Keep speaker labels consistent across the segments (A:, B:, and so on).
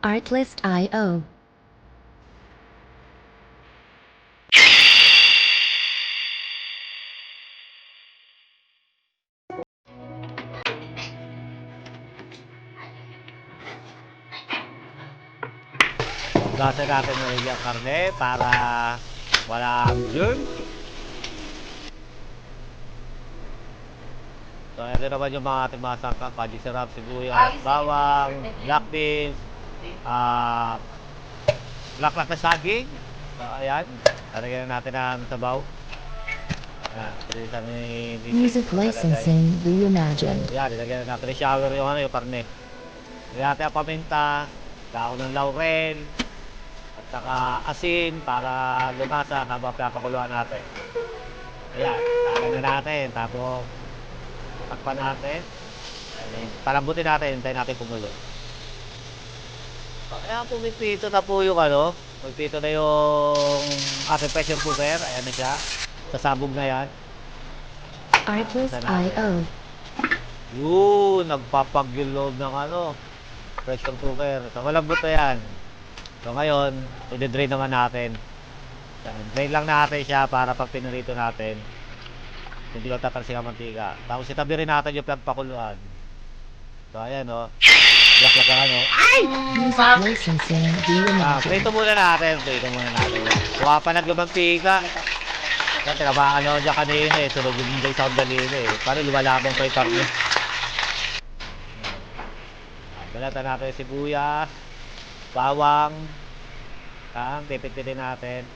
A: Artlist.io.
B: Gasa natin ng ilang karne para walang germ. So, ito naman yung mga ating mga sangkap. Magic sarap, sibuyas, bawang, black beans, black na saging. So, ayan. Lalagyan natin ang sabaw. Ayan. Pilitan ni
A: Music licensing reimagined.
B: Ayan, nilagyan natin ni shower yung karne. Lagyan natin ang paminta, dahon ng laurel, at saka asin para lumasa habang pinapakuluan natin. Ayan, lalagyan na natin. Tapos, takpan natin. Palambutin natin, hintayin natin kumulo. Ayan, pumipito na po yung pumipito na yung ating pressure cooker. Ayan na siya. Sasabog na yan.
A: Artlist.io.
B: Yun, nagpapag-load ng pressure cooker. So, malambot na yan. So, ngayon, i-drain naman natin. Drain lang natin siya para pag pinurito natin, hindi lang tatalsik ang mantika. Tapos itabi rin natin yung pinagpakuluan. So, ayan Black ang
A: Music licensing reimagined.
B: Prito muna natin. Kuha pa naglamantika. Yan, tinabangan dyan kanina Sunog yung day sa dalili Para lumalabang pa yung karne. Balatan natin yung sibuyas, bawang, pipit-pitin natin.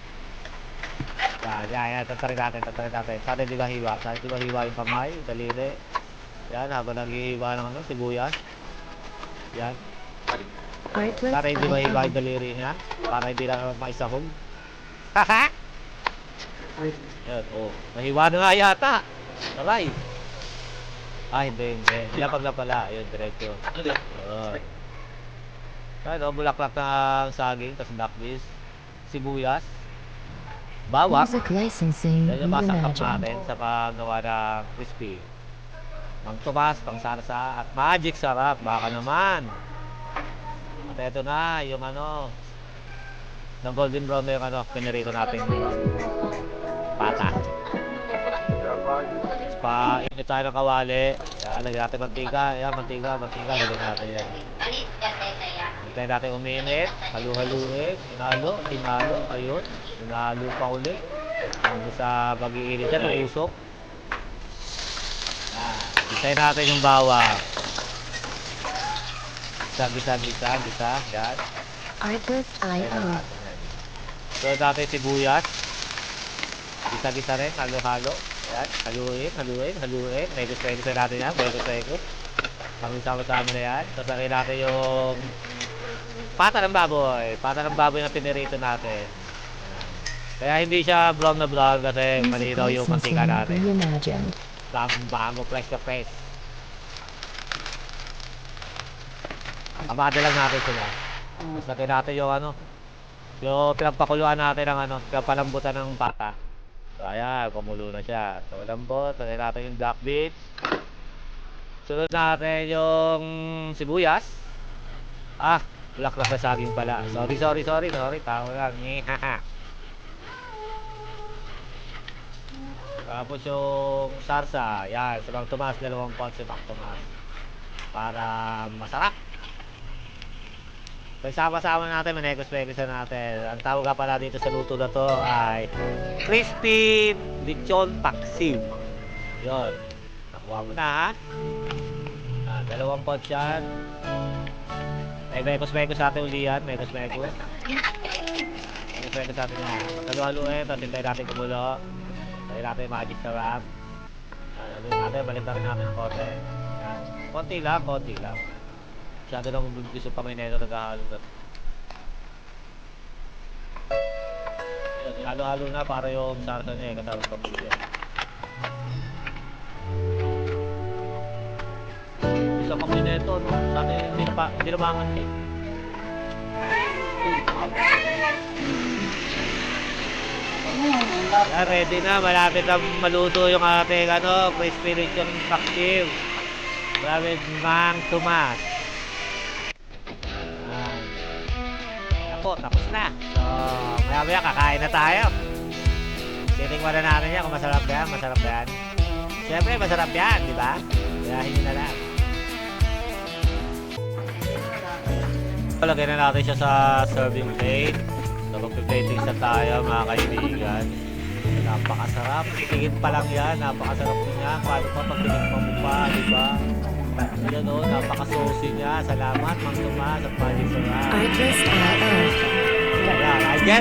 B: Yan, tatarin natin. Sana hindi mahiwa. Yung kamay, yung daliri. Yan, habang naghihiwa ng sibuyas. Yan. Para hindi mahiwa yung daliri niya. Para hindi lang maisahog. Haha! Yan, nahiwa na nga yata. Taray. Hindi. Lapag na pala. Yun, diretso. Bulaklak ng saging, tapos black beans, sibuyas, bawang.
A: Music licensing
B: Yan yung masakap
A: reimagined.
B: natin sa paggawa ng crispy. Mang Tomas, pang sarsa, at magic sarap. Baka naman. At eto na, yung ng golden brown na yung pinirito natin pata. Pa-init tayo ng kawali. Yan, lagyan natin mantika. Yan, mantika. Lagyan natin yan. Hintayin natin uminit. Halu-haluin. Hinalo. Ayun. Hinalo pa ulit. Hanggang sa pag-iinit yan, usok. Hintayin natin yung bawang. Gisa. Yan.
A: Artlist.io.
B: So natin sibuyas. Gisa rin, halo-halo. Ayan, haluin. Medyo natin yan, Kami sama-sama na yan. Sasakay natin yung pata ng baboy na pinirito natin. Kaya hindi siya brown na brown kasi malinaw yung mantika natin.
A: Reimagined.
B: Bango, fresh na fresh. Amada lang natin sila. Sasakay natin yung yung pinagpakuluan natin ng pinapalambutan ng pata. So, ayan, kumulo na siya. So, lambot. Sasakay natin yung black beans. Sunod natin yung sibuyas. Bulaklak na saging pala. Sorry. Tao lang. Tapos yung sarsa. Yan. Si Mang Tomas. 2 pounds si Mang Tomas. Para masarap. So, sama-sama natin. Manekos-mekos natin. Ang tawag pala dito sa luto na to ay crispy lechon paksiw. Yun. Nakuha mo na 2 pounds yan. Mekos-mekos natin uli yan. Mekos-mekos natin yan. Magkaluhaluin. Tapos hintayin natin kumulo. Hintayin natin yung magic sarap. Balik na rin natin konti. Konti lang. Masyado lang gusto pa may neno naghahalo na. Halo-halo na para yung sarsa niya kasama sa pagkakas. Isa pang mineto, sana hindi namangan eh. Yan, ready na. Malapit na maluto yung ating crispy lechon paksiw. Malapit Mang Tomas. po, tapos na. So, maya-maya kakain na tayo. Titingnan na natin yan kung masarap ba yan, masarap ba yan. Siyempre, masarap yan, di ba? Kaya hindi na lang. Lagay na natin siya sa serving plate. So, magpiplating sa tayo, mga kaibigan. Napakasarap. Tingin pa lang yan, napakasarap niya. Paano pa pag tinikman mo pa, di ba? Yan o, napaka-saucy niya. Salamat, Mang Tomas at Magic Sarap.
A: Artlist IO.
B: Ayan, I guess